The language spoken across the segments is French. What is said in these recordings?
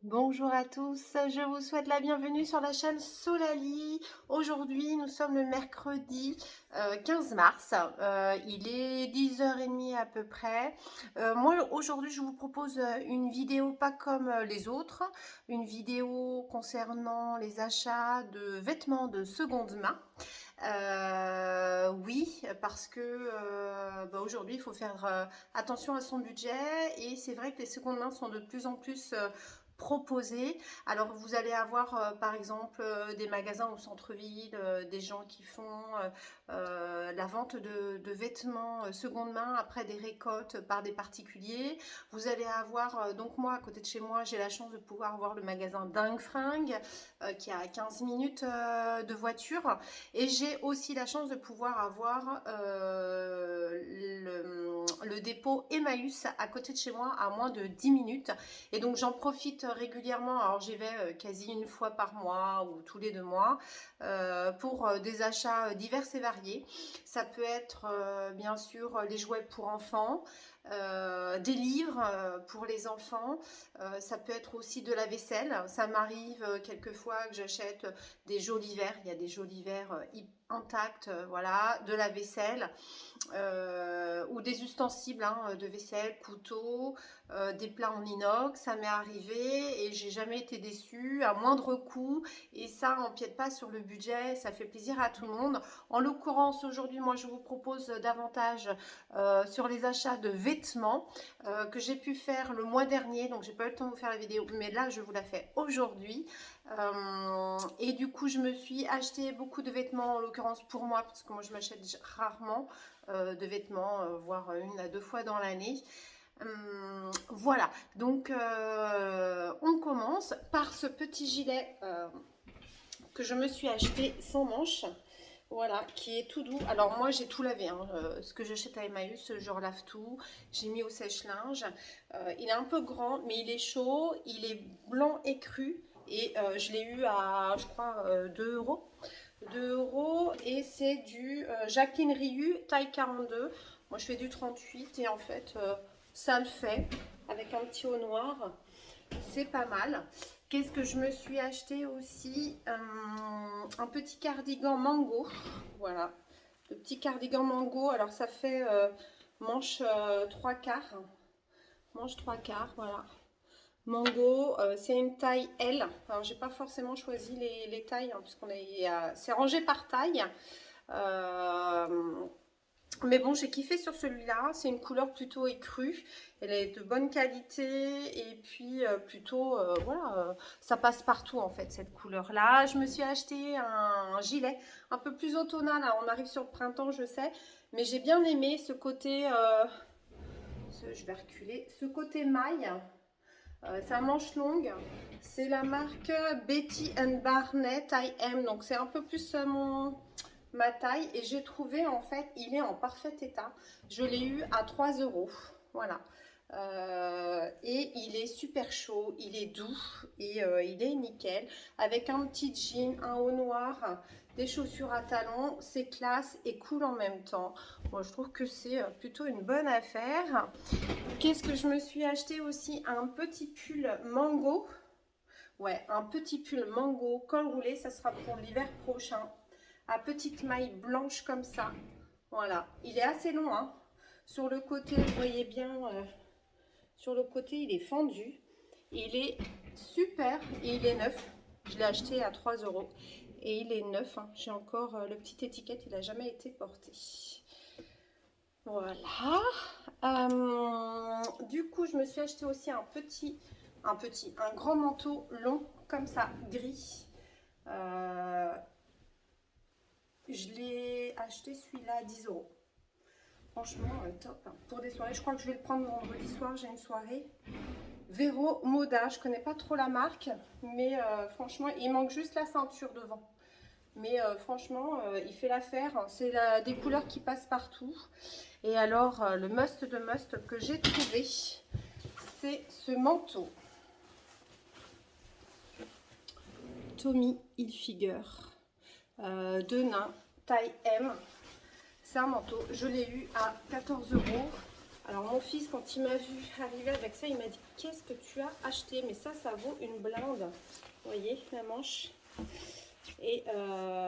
Bonjour à tous, je vous souhaite la bienvenue sur la chaîne Solali. Aujourd'hui, nous sommes le mercredi 15 mars, il est 10h30 à peu près. Moi, aujourd'hui, je vous propose une vidéo pas comme les autres, une vidéo concernant les achats de vêtements de seconde main. Oui, parce que aujourd'hui, il faut faire attention à son budget et c'est vrai que les secondes mains sont de plus en plus proposées. Alors, vous allez avoir par exemple des magasins au centre-ville, des gens qui font la vente de vêtements seconde main après des récoltes par des particuliers. Vous allez avoir, donc moi, à côté de chez moi, j'ai la chance de pouvoir voir le magasin Dingue Fringue qui est à 15 minutes de voiture. Et j'ai aussi la chance de pouvoir avoir le dépôt Emmaüs à côté de chez moi à moins de 10 minutes. Et donc j'en profite régulièrement. Alors j'y vais quasi une fois par mois ou tous les 2 mois pour des achats divers et variés. Ça peut être bien sûr les jouets pour enfants. Des livres pour les enfants, ça peut être aussi de la vaisselle. Ça m'arrive quelquefois que j'achète des jolis verres, il y a des jolis verres intacts, voilà, de la vaisselle ou des ustensiles de vaisselle, couteaux, des plats en inox, ça m'est arrivé et j'ai jamais été déçue, à moindre coût, et ça empiète pas sur le budget, ça fait plaisir à tout le monde. En l'occurrence, aujourd'hui, moi je vous propose davantage sur les achats de vêtements que j'ai pu faire le mois dernier, donc j'ai pas eu le temps de vous faire la vidéo, mais là je vous la fais aujourd'hui. Et du coup, je me suis acheté beaucoup de vêtements, en l'occurrence pour moi, parce que moi je m'achète rarement de vêtements, voire 1 à 2 fois dans l'année. Voilà, donc on commence par ce petit gilet que je me suis acheté sans manches. Voilà, qui est tout doux. Alors moi j'ai tout lavé, hein. Ce que j'achète à Emmaüs, je relave tout. J'ai mis au sèche-linge. Il est un peu grand, mais il est chaud. Il est blanc et cru. Et je l'ai eu à, je crois, 2 euros. 2 euros. Et c'est du Jacqueline Riu, taille 42. Moi je fais du 38 et en fait ça le fait. Avec un petit haut noir. C'est pas mal. Qu'est-ce que je me suis acheté aussi? Un petit cardigan mango. Voilà. Le petit cardigan mango. Alors ça fait manche 3 quarts. Manche 3 quarts, voilà. Mango, c'est une taille L. Alors j'ai pas forcément choisi les tailles, hein, puisqu'on est, c'est rangé par taille. Euh, mais bon, j'ai kiffé sur celui-là. C'est une couleur plutôt écrue. Elle est de bonne qualité et puis plutôt, voilà, ça passe partout en fait cette couleur-là. Je me suis acheté un gilet un peu plus automnal. On arrive sur le printemps, je sais, mais j'ai bien aimé ce côté. Je vais reculer. Ce côté maille. C'est à manche longue. C'est la marque Betty Barnett taille M. Donc c'est un peu plus ma taille et j'ai trouvé en fait il est en parfait état. Je l'ai eu à 3 euros. Voilà. Et il est super chaud, il est doux et il est nickel. Avec un petit jean, un haut noir, des chaussures à talons, c'est classe et cool en même temps. Moi je trouve que c'est plutôt une bonne affaire. Qu'est-ce que je me suis acheté aussi? Un petit pull mango. Ouais, un petit pull mango, col roulé, ça sera pour l'hiver prochain. À petite maille blanche comme ça. Voilà, il est assez long, hein. Sur le côté, vous voyez bien, sur le côté, il est fendu. Il est super et il est neuf. Je l'ai acheté à 3 euros. Et il est neuf, hein. J'ai encore le petit étiquette, il n'a jamais été porté. Voilà. Du coup, je me suis acheté aussi un grand manteau long, comme ça, gris. Euh, je l'ai acheté celui-là à 10 euros. Franchement, top. Pour des soirées, je crois que je vais le prendre vendredi soir. J'ai une soirée. Vero Moda, je connais pas trop la marque, mais franchement, il manque juste la ceinture devant. Mais franchement, il fait l'affaire. C'est des couleurs qui passent partout. Et alors, le must de must que j'ai trouvé, c'est ce manteau. Tommy Hilfiger. De nain, taille M. C'est un manteau. Je l'ai eu à 14 euros. Alors mon fils, quand il m'a vu arriver avec ça, il m'a dit qu'est-ce que tu as acheté? Mais ça vaut une blinde. Vous voyez la manche. Et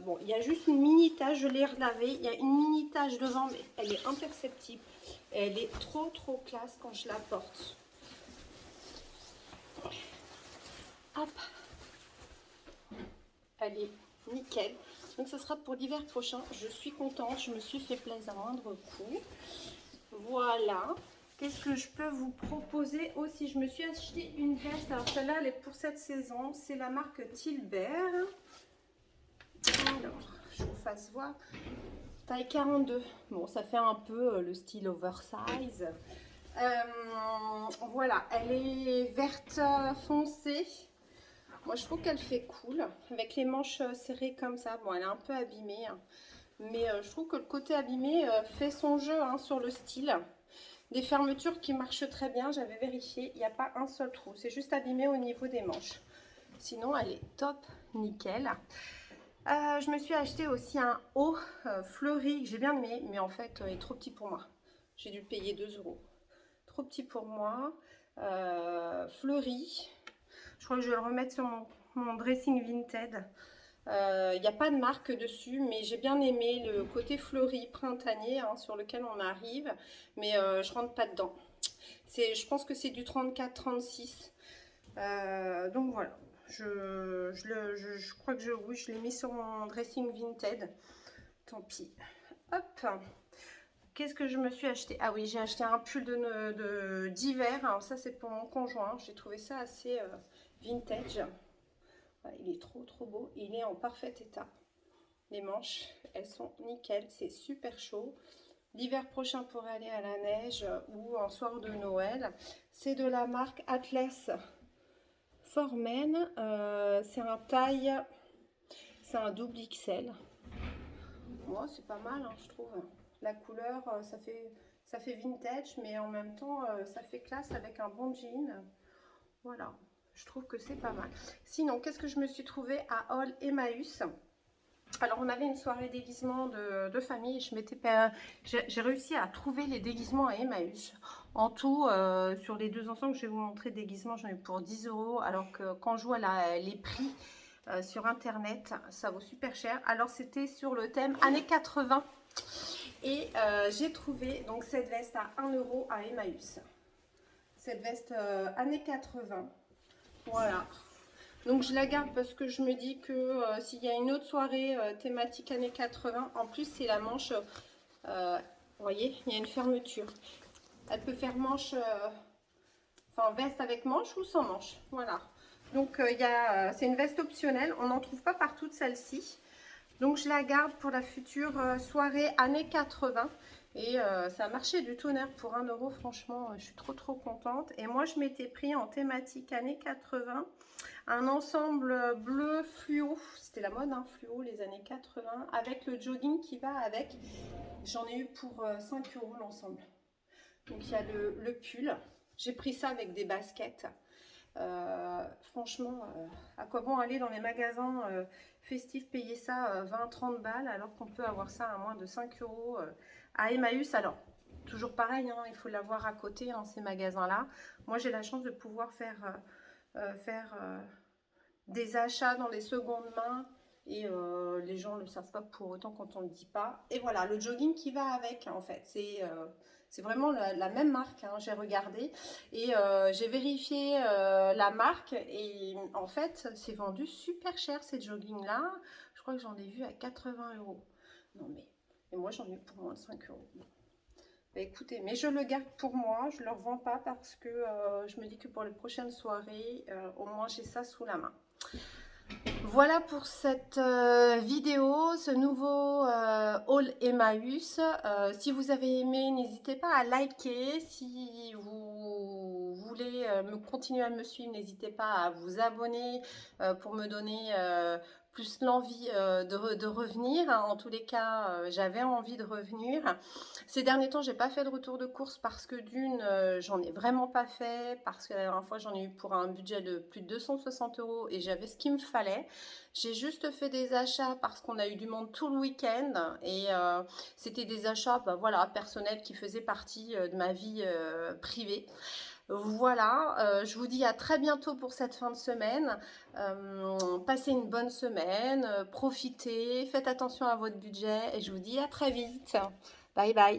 bon, il y a juste une mini tache, je l'ai relavée. Il y a une mini tache devant, mais elle est imperceptible. Elle est trop classe quand je la porte. Hop, elle est nickel. Donc ça sera pour l'hiver prochain. Je suis contente, je me suis fait plaisir à moindre coût. Voilà. Qu'est-ce que je peux vous proposer aussi? Je me suis acheté une veste. Alors celle-là, elle est pour cette saison. C'est la marque Tilbert. Alors, je vous fasse voir. Taille 42. Bon, ça fait un peu le style oversize. Voilà, elle est verte foncée. Moi, je trouve qu'elle fait cool. Avec les manches serrées comme ça. Bon, elle est un peu abîmée. Hein. Mais je trouve que le côté abîmé fait son jeu hein, sur le style. Des fermetures qui marchent très bien, j'avais vérifié, il n'y a pas un seul trou, c'est juste abîmé au niveau des manches. Sinon, elle est top, nickel. Je me suis acheté aussi un haut fleuri que j'ai bien aimé, mais en fait, il est trop petit pour moi. J'ai dû le payer 2 €. Trop petit pour moi. Fleuri. Je crois que je vais le remettre sur mon dressing Vinted. Il n'y a pas de marque dessus, mais j'ai bien aimé le côté fleuri printanier hein, sur lequel on arrive, mais je rentre pas dedans. Je pense que c'est du 34-36. Donc voilà, je crois que oui, je l'ai mis sur mon dressing Vinted. Tant pis. Hop. Qu'est-ce que je me suis acheté? Ah oui, j'ai acheté un pull d'hiver. Alors ça, c'est pour mon conjoint. J'ai trouvé ça assez vintage. Il est trop beau. Il est en parfait état. Les manches, elles sont nickel. C'est super chaud. L'hiver prochain pour aller à la neige ou en soir de Noël. C'est de la marque Atlas Formen. C'est un taille. C'est un double XL. Moi, c'est pas mal, hein, je trouve. La couleur, ça fait vintage, mais en même temps, ça fait classe avec un bon jean. Voilà. Je trouve que c'est pas mal. Sinon, qu'est-ce que je me suis trouvée à Hall Emmaüs? Alors, on avait une soirée déguisement de famille. J'ai réussi à trouver les déguisements à Emmaüs. En tout, sur les 2 ensembles que je vais vous montrer, déguisements, j'en ai eu pour 10 €. Alors que quand je vois les prix sur Internet, ça vaut super cher. Alors, c'était sur le thème années 80. Et j'ai trouvé donc cette veste à 1 € à Emmaüs. Cette veste années 80. Voilà. Donc je la garde parce que je me dis que s'il y a une autre soirée thématique années 80, en plus c'est la manche, vous voyez, il y a une fermeture. Elle peut faire manche, enfin veste avec manche ou sans manche, voilà. Donc c'est une veste optionnelle, on n'en trouve pas partout de celle-ci. Donc je la garde pour la future soirée années 80. Et ça a marché du tonnerre pour 1 €, franchement, je suis trop contente. Et moi, je m'étais pris en thématique années 80 un ensemble bleu fluo. C'était la mode, hein, fluo, les années 80, avec le jogging qui va avec. J'en ai eu pour 5 € l'ensemble. Donc il y a le pull. J'ai pris ça avec des baskets. Franchement, à quoi bon aller dans les magasins festifs payer ça 20-30 balles alors qu'on peut avoir ça à moins de 5 € à Emmaüs. Alors, toujours pareil, hein, il faut l'avoir à côté, hein, ces magasins-là. Moi, j'ai la chance de pouvoir faire des achats dans les secondes mains et les gens ne le savent pas pour autant quand on ne le dit pas. Et voilà, le jogging qui va avec, en fait, c'est vraiment la même marque, hein, j'ai regardé et j'ai vérifié la marque et en fait, c'est vendu super cher ces joggings-là. Je crois que j'en ai vu à 80 €. Non mais, et moi j'en ai eu pour moins de 5 €. Bah, écoutez, mais je le garde pour moi, je ne le revends pas parce que je me dis que pour les prochaines soirées, au moins j'ai ça sous la main. Voilà pour cette vidéo, ce nouveau haul Emmaüs. Si vous avez aimé, n'hésitez pas à liker. Si vous voulez continuer à me suivre, n'hésitez pas à vous abonner pour me donner plus l'envie de revenir. En tous les cas, j'avais envie de revenir. Ces derniers temps, j'ai pas fait de retour de course parce que d'une, j'en ai vraiment pas fait, parce que la dernière fois, j'en ai eu pour un budget de plus de 260 € et j'avais ce qu'il me fallait. J'ai juste fait des achats parce qu'on a eu du monde tout le week-end et c'était des achats, bah, voilà, personnels qui faisaient partie de ma vie privée. Voilà, je vous dis à très bientôt pour cette fin de semaine. Passez une bonne semaine, profitez, faites attention à votre budget et je vous dis à très vite. Bye bye.